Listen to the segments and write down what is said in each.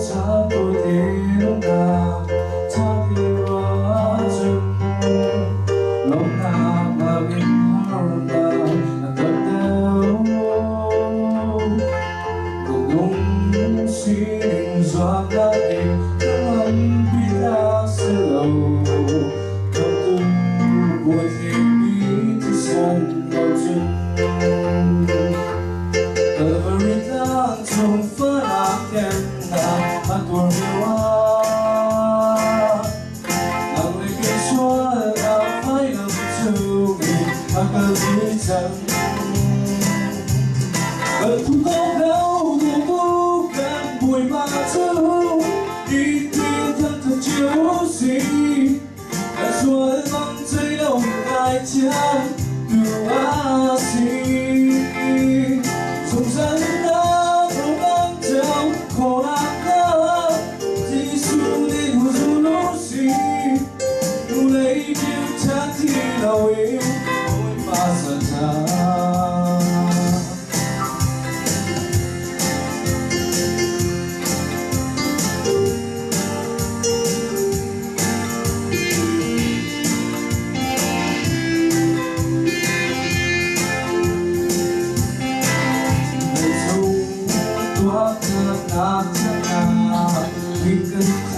자 tôi na ta đi qua chân lúc nào mà biết hơn là tất đâu cùng đúng suy nghĩ doan đã đi không biết ta sẽ lâu không tu buổi khi biết thì sân vào chân every time trong phút em đã tôi yêu lòng người kia xóa đã phải làm chú mình mà cần gì chẳng cần thu có đâu dù vô cần buổi mà chú đi tìm thân thật chiếu gì đã xóa vắng tay đâu ai chẳng từ á gì sống dần đã không đang trong khổ ác chỉ xuống đi hồ dù lối gì đủ lấy điều chắc thì đâu yêu ôi mà sợ cha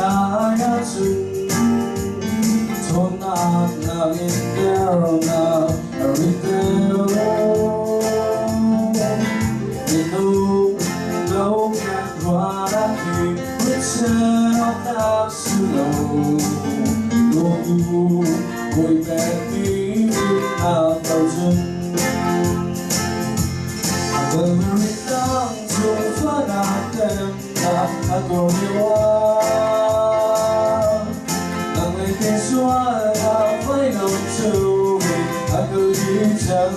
Hikayat sun Tonak na indero na aritero Inu lâu ngạc hoa đã khi Quyết xe ta slow Đô tu Hồi bé tí Hà tàu dân Every time Chúng phát đạt em đã tôi yêu lòng người kia xóa đã phải lòng chú mình đã cứ đi chẳng